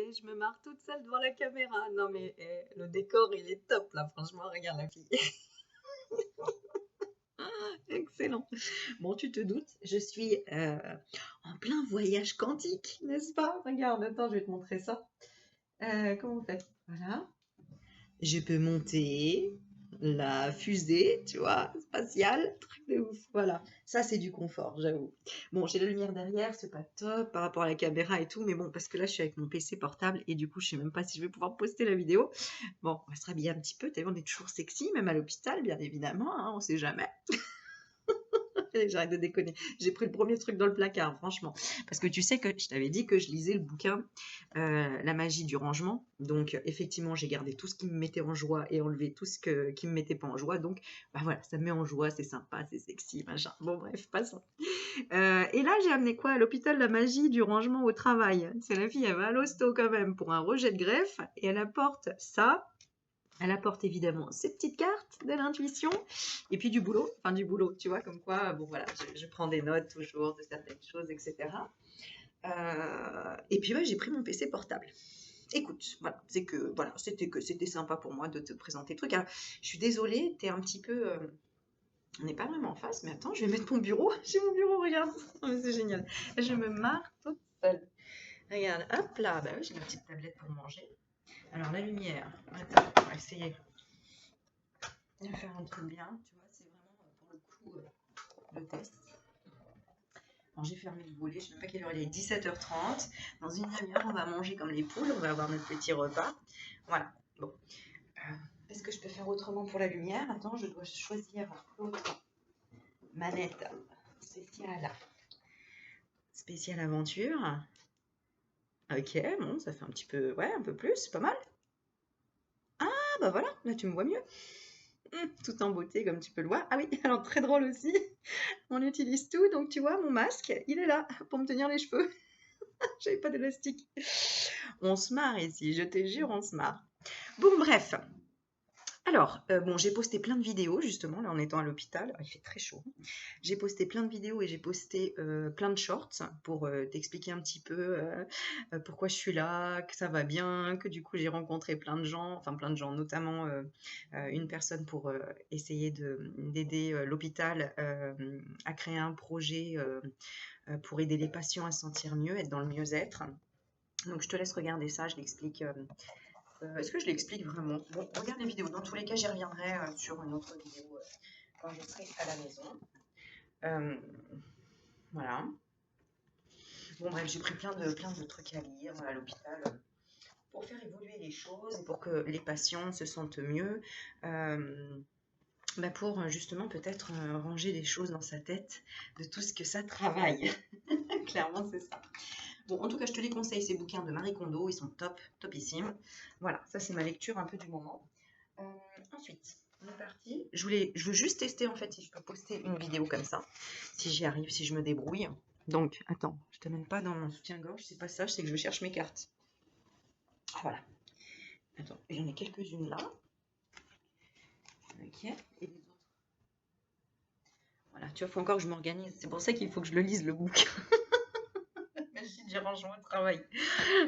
et je me marre toute seule devant la caméra. Non mais le décor il est top là, franchement, regarde la fille. Excellent. Bon, tu te doutes, je suis en plein voyage quantique, n'est-ce pas? Regarde, attends, je vais te montrer ça. Comment on fait? Voilà. Je peux monter la fusée, tu vois, spatiale, truc de ouf. Voilà, ça c'est du confort, j'avoue. Bon, j'ai la lumière derrière, c'est pas top par rapport à la caméra et tout, mais bon, parce que là je suis avec mon PC portable et du coup je sais même pas si je vais pouvoir poster la vidéo. Bon, on va se rhabiller un petit peu, t'as vu, on est toujours sexy, même à l'hôpital, bien évidemment, hein, on sait jamais. J'arrête de déconner. J'ai pris le premier truc dans le placard, franchement. Parce que tu sais que je t'avais dit que je lisais le bouquin La magie du rangement. Donc, effectivement, j'ai gardé tout ce qui me mettait en joie et enlevé tout ce qui me mettait pas en joie. Donc, bah voilà, ça me met en joie, c'est sympa, c'est sexy, machin. Bon, bref, passons. Et là, j'ai amené quoi à l'hôpital? La magie du rangement au travail. C'est la fille, elle va à l'hosto quand même pour un rejet de greffe et elle apporte ça. Elle apporte évidemment ses petites cartes de l'intuition et puis du boulot, tu vois, comme quoi, bon voilà, je prends des notes toujours de certaines choses, etc. Et puis ouais, j'ai pris mon PC portable. Écoute, voilà, c'était sympa pour moi de te présenter le truc. Alors, je suis désolée, t'es un petit peu, on n'est pas vraiment en face, mais attends, je vais mettre mon bureau. J'ai mon bureau, regarde, oh, c'est génial. Je me marre toute seule. Regarde, hop là, bah oui, j'ai ma petite tablette pour manger. Alors la lumière, attends, on va essayer de faire un truc bien, tu vois, c'est vraiment pour le coup le test. Alors j'ai fermé le volet, je ne sais même pas quelle heure il est, 17h30. Dans une demi-heure, on va manger comme les poules, on va avoir notre petit repas. Voilà, bon. Est-ce que je peux faire autrement pour la lumière? Attends, je dois choisir l'autre manette spéciale. Spéciale aventure. Ok, bon, ça fait un petit peu, ouais, un peu plus, pas mal. Ah, bah voilà, là tu me vois mieux. Tout en beauté, comme tu peux le voir. Ah oui, alors très drôle aussi. On utilise tout, donc tu vois, mon masque, il est là pour me tenir les cheveux. J'avais pas d'élastique. On se marre ici, je te jure, on se marre. Bon, bref. Alors, bon, j'ai posté plein de vidéos, justement, là, en étant à l'hôpital. Il fait très chaud. J'ai posté plein de vidéos et j'ai posté plein de shorts pour t'expliquer un petit peu pourquoi je suis là, que ça va bien, que du coup, j'ai rencontré plein de gens, notamment une personne pour essayer d'aider l'hôpital à créer un projet pour aider les patients à se sentir mieux, être dans le mieux-être. Donc, je te laisse regarder ça, je l'explique. Est-ce que je l'explique vraiment? Bon, regarde les vidéos. Dans tous les cas, j'y reviendrai sur une autre vidéo quand je serai à la maison. Voilà. Bon, bref, j'ai pris plein de trucs à lire à l'hôpital pour faire évoluer les choses et pour que les patients se sentent mieux. Pour justement peut-être ranger les choses dans sa tête de tout ce que ça travaille. Clairement, c'est ça. Bon, en tout cas, je te les conseille, ces bouquins de Marie Kondo, ils sont top, topissimes. Voilà, ça c'est ma lecture un peu du moment. Ensuite, on est parti. Je veux juste tester en fait si je peux poster une vidéo comme ça, si j'y arrive, si je me débrouille. Donc, attends, je t'amène pas dans mon soutien-gorge, c'est pas ça, c'est que je cherche mes cartes. Voilà. Attends, j'en ai quelques-unes là. Ok, et les autres. Voilà, tu vois, il faut encore que je m'organise. C'est pour ça qu'il faut que je le lise, le bouquin. Magie du rangement au travail.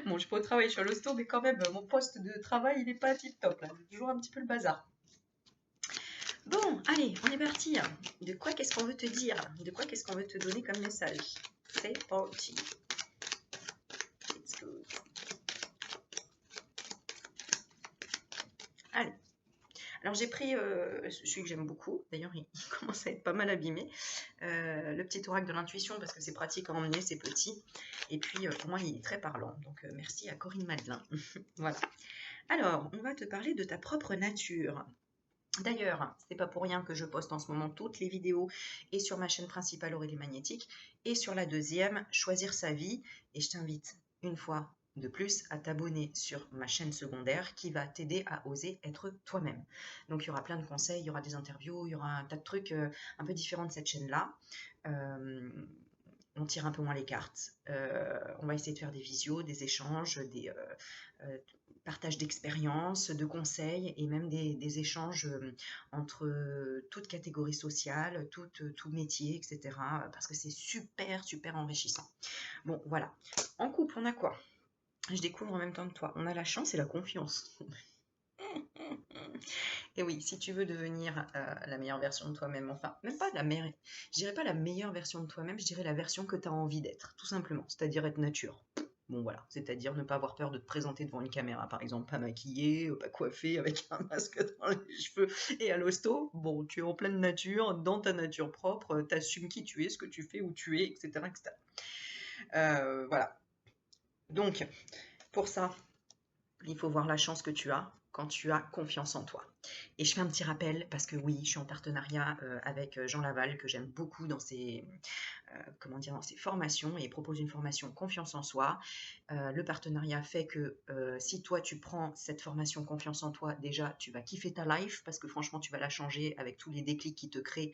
Bon, je peux travailler sur le store, mais quand même, mon poste de travail, il n'est pas tip top. Là. C'est toujours un petit peu le bazar. Bon, allez, on est parti. De quoi qu'est-ce qu'on veut te dire? De quoi qu'est-ce qu'on veut te donner comme message? C'est parti. Let's go. Allez. Alors j'ai pris celui que j'aime beaucoup, d'ailleurs il commence à être pas mal abîmé, le petit oracle de l'intuition parce que c'est pratique à emmener, c'est petit, et puis pour moi il est très parlant, donc merci à Corinne Madelin. Voilà. Alors, on va te parler de ta propre nature. D'ailleurs, c'est pas pour rien que je poste en ce moment toutes les vidéos et sur ma chaîne principale Aurélie Magnétique et sur la deuxième, Choisir sa vie, et je t'invite une fois de plus à t'abonner sur ma chaîne secondaire qui va t'aider à oser être toi-même. Donc il y aura plein de conseils, il y aura des interviews, il y aura un tas de trucs un peu différents de cette chaîne-là. On tire un peu moins les cartes. On va essayer de faire des visios, des échanges, des partage d'expériences, de conseils et même des échanges entre toute catégorie sociale, tout métier, etc. Parce que c'est super, super enrichissant. Bon, voilà. En couple, on a quoi? Je découvre en même temps que toi. On a la chance et la confiance. Et oui, si tu veux devenir la meilleure version de toi-même, enfin, même pas la meilleure, je dirais pas la meilleure version de toi-même, je dirais la version que tu as envie d'être, tout simplement, c'est-à-dire être nature. Bon voilà, c'est-à-dire ne pas avoir peur de te présenter devant une caméra, par exemple, pas maquillée, pas coiffée, avec un masque dans les cheveux et à l'hosto. Bon, tu es en pleine nature, dans ta nature propre, t'assumes qui tu es, ce que tu fais, où tu es, etc. etc. Voilà. Donc, pour ça, il faut voir la chance que tu as quand tu as confiance en toi. Et je fais un petit rappel parce que oui, je suis en partenariat avec Jean Laval, que j'aime beaucoup dans ses, comment dire, dans ses formations, et il propose une formation confiance en soi. Le partenariat fait que si toi tu prends cette formation confiance en toi, déjà tu vas kiffer ta life parce que franchement tu vas la changer avec tous les déclics qui te créent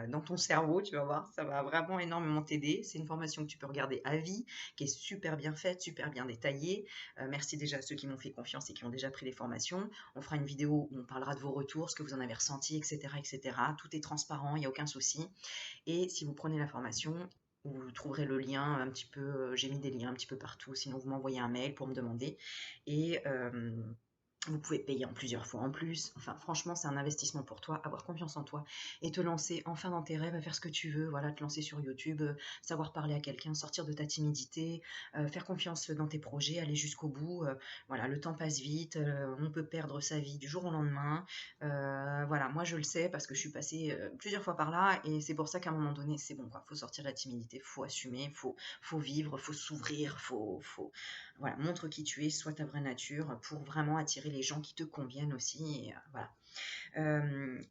dans ton cerveau, tu vas voir, ça va vraiment énormément t'aider. C'est une formation que tu peux regarder à vie, qui est super bien faite, super bien détaillée. Merci déjà à ceux qui m'ont fait confiance et qui ont déjà pris les formations. On fera une vidéo où on parlera de vos retours, ce que vous en avez ressenti, etc. etc. Tout est transparent, il n'y a aucun souci. Et si vous prenez la formation, vous trouverez le lien un petit peu, j'ai mis des liens un petit peu partout, sinon vous m'envoyez un mail pour me demander. Et vous pouvez payer en plusieurs fois en plus. Enfin, franchement, c'est un investissement pour toi. Avoir confiance en toi et te lancer enfin dans tes rêves, à faire ce que tu veux. Voilà, te lancer sur YouTube, savoir parler à quelqu'un, sortir de ta timidité, faire confiance dans tes projets, aller jusqu'au bout. Voilà, le temps passe vite. On peut perdre sa vie du jour au lendemain. Voilà, moi je le sais parce que je suis passée plusieurs fois par là et c'est pour ça qu'à un moment donné, c'est bon quoi. Faut sortir de la timidité, faut assumer, faut vivre, faut s'ouvrir, voilà, montre qui tu es, sois ta vraie nature pour vraiment attirer les gens qui te conviennent aussi. Et, voilà.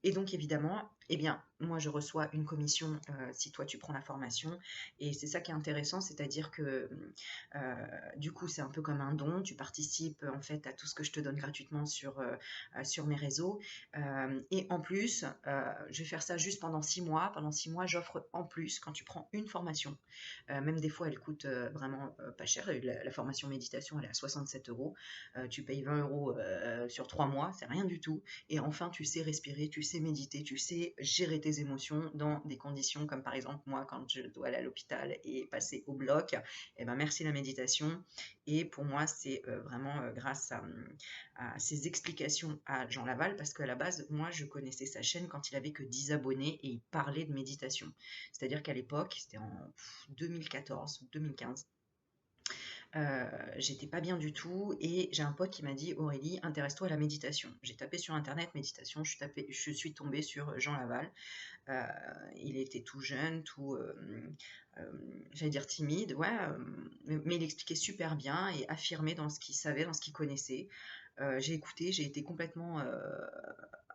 Et donc évidemment, eh bien, moi je reçois une commission si toi tu prends la formation. Et c'est ça qui est intéressant, c'est-à-dire que du coup c'est un peu comme un don. Tu participes en fait à tout ce que je te donne gratuitement sur mes réseaux. Et en plus, je vais faire ça juste pendant 6 mois. Pendant 6 mois, j'offre en plus, quand tu prends une formation, même des fois elle coûte vraiment pas cher. La formation méditation elle est à 67 euros. Tu payes 20 euros sur 3 mois, c'est rien du tout. Et enfin, tu sais respirer, tu sais méditer, tu sais gérer tes émotions dans des conditions comme par exemple moi quand je dois aller à l'hôpital et passer au bloc. Eh ben, merci la méditation. Et pour moi, c'est vraiment grâce à ces explications à Jean Laval parce qu'à la base, moi, je connaissais sa chaîne quand il avait que 10 abonnés et il parlait de méditation. C'est-à-dire qu'à l'époque, c'était en 2014 ou 2015. J'étais pas bien du tout et j'ai un pote qui m'a dit Aurélie, intéresse-toi à la méditation. J'ai tapé sur internet méditation, je suis tombée sur Jean Laval. Euh, il était tout jeune, j'allais dire timide, ouais, mais il expliquait super bien et affirmait dans ce qu'il savait, dans ce qu'il connaissait. J'ai écouté, j'ai été complètement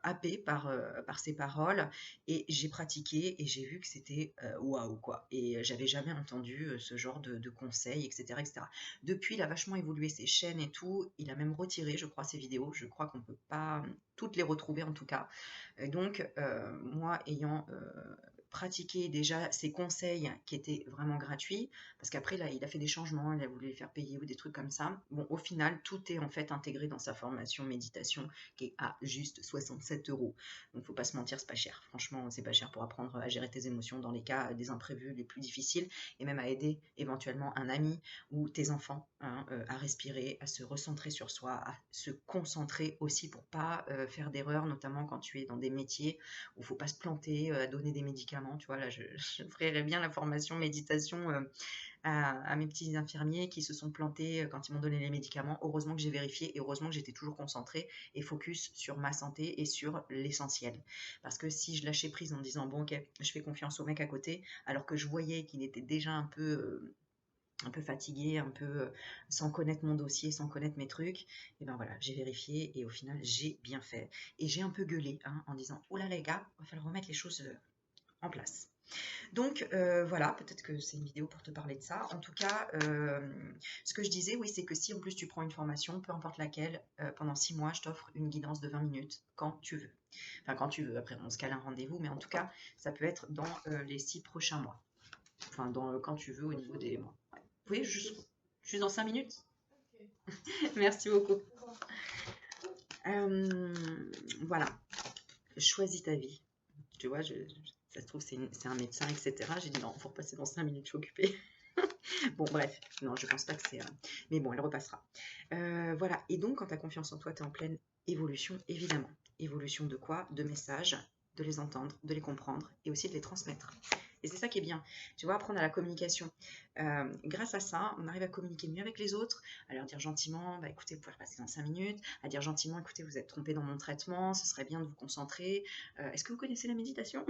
happée par ses paroles et j'ai pratiqué et j'ai vu que c'était waouh quoi. Et j'avais jamais entendu ce genre de conseils, etc., etc. Depuis, il a vachement évolué ses chaînes et tout. Il a même retiré, je crois, ses vidéos. Je crois qu'on peut pas toutes les retrouver en tout cas. Et donc, moi, ayant pratiqué déjà ses conseils qui étaient vraiment gratuits, parce qu'après, là, il a fait des changements, il a voulu les faire payer ou des trucs comme ça. Bon, au final, tout est en fait intégré dans sa formation méditation qui est à juste 67 euros. Donc, faut pas se mentir, c'est pas cher. Franchement, c'est pas cher pour apprendre à gérer tes émotions dans les cas des imprévus les plus difficiles et même à aider éventuellement un ami ou tes enfants hein, à respirer, à se recentrer sur soi, à se concentrer aussi pour pas faire d'erreurs, notamment quand tu es dans des métiers où il faut pas se planter, à donner des médicaments. Tu vois, là, je ferais bien la formation méditation à mes petits infirmiers qui se sont plantés quand ils m'ont donné les médicaments. Heureusement que j'ai vérifié et heureusement que j'étais toujours concentrée et focus sur ma santé et sur l'essentiel. Parce que si je lâchais prise en disant bon ok, je fais confiance au mec à côté, alors que je voyais qu'il était déjà un peu fatigué, un peu sans connaître mon dossier, sans connaître mes trucs, et ben voilà, j'ai vérifié et au final j'ai bien fait. Et j'ai un peu gueulé hein, en disant oh là les gars, il va falloir remettre les choses en place. Donc voilà, peut-être que c'est une vidéo pour te parler de ça. En tout cas, ce que je disais, oui, c'est que si en plus tu prends une formation, peu importe laquelle, pendant 6 mois, je t'offre une guidance de 20 minutes quand tu veux. Enfin, quand tu veux, après on se cale un rendez-vous, mais en tout cas, ça peut être dans les 6 prochains mois. Enfin, quand tu veux au niveau des mois. Ouais. Oui, je suis dans 5 minutes. Merci beaucoup. Voilà, choisis ta vie. Tu vois, ça se trouve, c'est un médecin, etc. J'ai dit non, faut repasser dans 5 minutes, je suis occupée. Bon, bref, non, je pense pas que c'est... Mais bon, elle repassera. Voilà, et donc, quand tu as confiance en toi, tu es en pleine évolution, évidemment. Évolution de quoi? De messages, de les entendre, de les comprendre, et aussi de les transmettre. Et c'est ça qui est bien. Tu vois, apprendre à la communication. Grâce à ça, on arrive à communiquer mieux avec les autres, à leur dire gentiment, bah écoutez, vous pouvez repasser dans 5 minutes, à dire gentiment, écoutez, vous êtes trompé dans mon traitement, ce serait bien de vous concentrer. Est-ce que vous connaissez la méditation?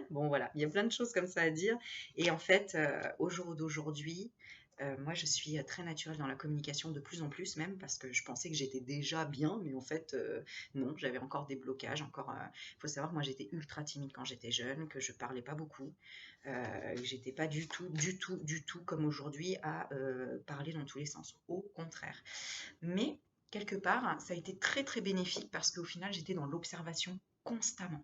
Bon, voilà, il y a plein de choses comme ça à dire. Et en fait, au jour d'aujourd'hui, moi, je suis très naturelle dans la communication, de plus en plus même, parce que je pensais que j'étais déjà bien, mais en fait, non, j'avais encore des blocages. Il faut savoir, moi, j'étais ultra timide quand j'étais jeune, que je parlais pas beaucoup, que j'étais pas du tout comme aujourd'hui à parler dans tous les sens. Au contraire. Mais quelque part, ça a été très très bénéfique parce qu'au final, j'étais dans l'observation constamment.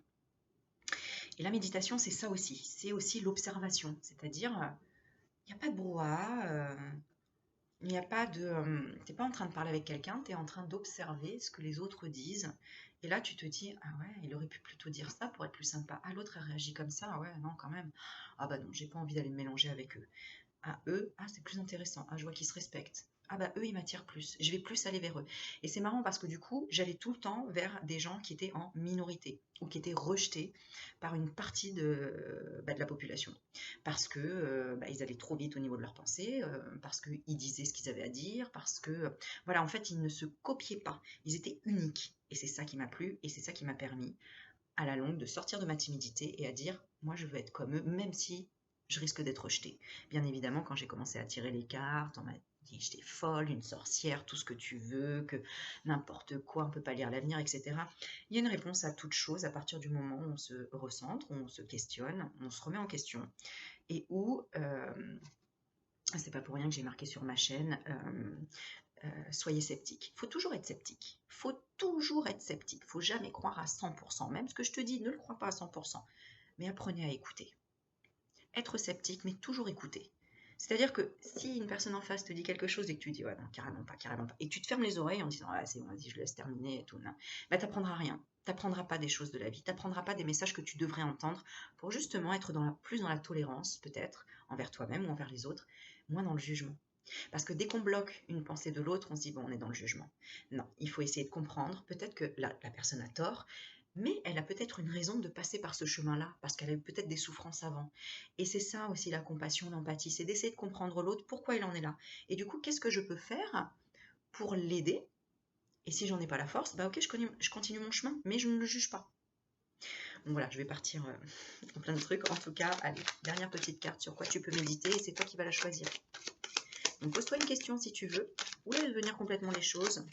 Et la méditation, c'est ça aussi. C'est aussi l'observation. C'est-à-dire, il n'y a pas de brouhaha, il n'y a pas de... tu n'es pas en train de parler avec quelqu'un, tu es en train d'observer ce que les autres disent. Et là, tu te dis, ah ouais, il aurait pu plutôt dire ça pour être plus sympa. Ah, l'autre a réagi comme ça, ah ouais, non, quand même. Ah bah non, j'ai pas envie d'aller me mélanger avec eux. Ah, eux, ah, c'est plus intéressant. Ah, je vois qu'ils se respectent. Ah bah eux, ils m'attirent plus. Je vais plus aller vers eux. Et c'est marrant parce que du coup, j'allais tout le temps vers des gens qui étaient en minorité ou qui étaient rejetés par une partie de la population. Parce que ils allaient trop vite au niveau de leurs pensées, parce qu'ils disaient ce qu'ils avaient à dire, parce que, voilà, en fait, ils ne se copiaient pas. Ils étaient uniques. Et c'est ça qui m'a plu et c'est ça qui m'a permis, à la longue, de sortir de ma timidité et à dire, moi, je veux être comme eux, même si je risque d'être rejetée. Bien évidemment, quand j'ai commencé à tirer les cartes, on m'a dit que j'étais folle, une sorcière, tout ce que tu veux, que n'importe quoi, on ne peut pas lire l'avenir, etc. Il y a une réponse à toute chose à partir du moment où on se recentre, où on se questionne, on se remet en question, et où, c'est pas pour rien que j'ai marqué sur ma chaîne, soyez sceptique. Il faut toujours être sceptique. Il faut toujours être sceptique. Il ne faut jamais croire à 100%. Même ce que je te dis, ne le crois pas à 100%. Mais apprenez à écouter. Être sceptique, mais toujours écouter. C'est-à-dire que si une personne en face te dit quelque chose et que tu dis, ouais, non, carrément pas, et que tu te fermes les oreilles en disant, ah, c'est bon, vas-y, je laisse terminer et tout, non, bah, tu n'apprendras rien. Tu n'apprendras pas des choses de la vie, tu n'apprendras pas des messages que tu devrais entendre pour justement être plus dans la tolérance, peut-être, envers toi-même ou envers les autres, moins dans le jugement. Parce que dès qu'on bloque une pensée de l'autre, on se dit, bon, on est dans le jugement. Non, il faut essayer de comprendre. Peut-être que la personne a tort, mais elle a peut-être une raison de passer par ce chemin-là, parce qu'elle a eu peut-être des souffrances avant. Et c'est ça aussi la compassion, l'empathie, c'est d'essayer de comprendre l'autre, pourquoi il en est là. Et du coup, qu'est-ce que je peux faire pour l'aider? Et si j'en ai pas la force, bah ok, je continue mon chemin, mais je ne le juge pas. Donc voilà, je vais partir en plein de trucs. En tout cas, allez, dernière petite carte sur quoi tu peux méditer, et c'est toi qui vas la choisir. Donc pose-toi une question si tu veux, ou laisse venir complètement les choses.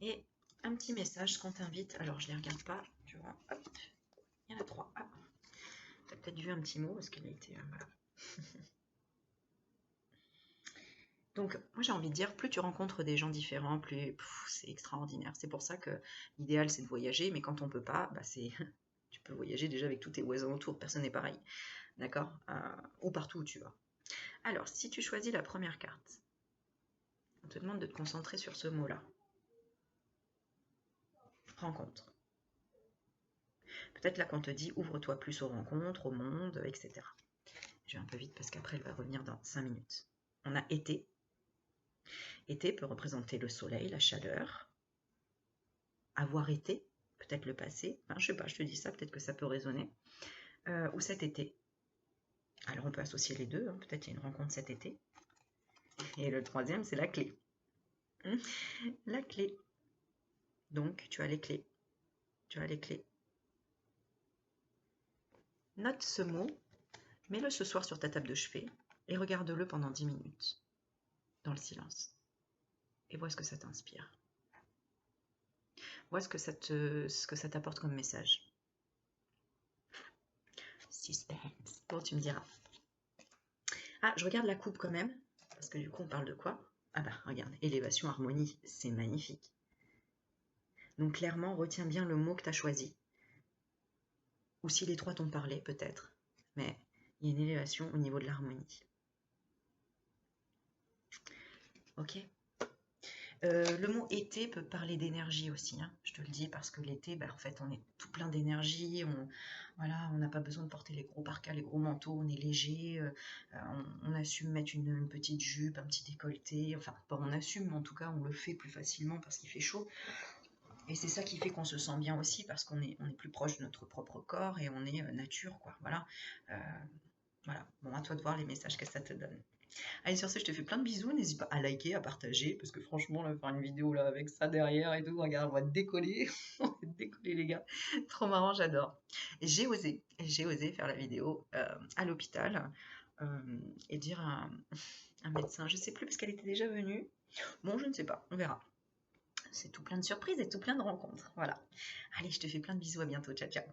Et un petit message qu'on t'invite. Alors je ne les regarde pas, tu vois. Hop, il y en a 3. Ah, tu as peut-être vu un petit mot parce qu'il a été. Voilà. Donc moi j'ai envie de dire, plus tu rencontres des gens différents, plus c'est extraordinaire. C'est pour ça que l'idéal c'est de voyager, mais quand on peut pas, bah tu peux voyager déjà avec tous tes voisins autour, personne n'est pareil. D'accord, ou partout où tu vas. Alors, si tu choisis la première carte, on te demande de te concentrer sur ce mot-là. Rencontre. Peut-être là qu'on te dit ouvre-toi plus aux rencontres, au monde, etc. Je vais un peu vite parce qu'après elle va revenir dans 5 minutes. On a été. Été peut représenter le soleil, la chaleur. Avoir été, peut-être le passé. Enfin, je sais pas, je te dis ça, peut-être que ça peut résonner. Ou cet été. Alors on peut associer les deux, hein. Peut-être il y a une rencontre cet été. Et le troisième, c'est la clé. La clé. Donc, tu as les clés. Tu as les clés. Note ce mot, mets-le ce soir sur ta table de chevet et regarde-le pendant 10 minutes, dans le silence. Et vois ce que ça t'inspire. Vois ce que ça t'apporte comme message. Suspense. Bon, tu me diras. Ah, je regarde la coupe quand même, parce que du coup, on parle de quoi? Ah bah, regarde, élévation, harmonie, c'est magnifique. Donc clairement, retiens bien le mot que tu as choisi. Ou si les trois t'ont parlé, peut-être. Mais il y a une élévation au niveau de l'harmonie. Ok. Le mot été peut parler d'énergie aussi, hein, je te le dis, parce que l'été, en fait, on est tout plein d'énergie, voilà, on n'a pas besoin de porter les gros parkas, les gros manteaux, on est léger, on assume mettre une petite jupe, un petit décolleté, enfin, pas on assume, mais en tout cas, on le fait plus facilement parce qu'il fait chaud. Et c'est ça qui fait qu'on se sent bien aussi, parce qu'on est plus proche de notre propre corps et on est nature, quoi, voilà. Euh, voilà, bon, à toi de voir les messages que ça te donne. Allez, sur ce, je te fais plein de bisous. N'hésite pas à liker, à partager, parce que franchement, là, faire une vidéo là avec ça derrière et tout, regarde, on va décoller. On va décoller, les gars. Trop marrant, j'adore. J'ai osé faire la vidéo à l'hôpital euh, et dire à un médecin, je sais plus parce qu'elle était déjà venue. Bon, je ne sais pas, on verra. C'est tout plein de surprises et tout plein de rencontres. Voilà. Allez, je te fais plein de bisous, à bientôt. Ciao, ciao.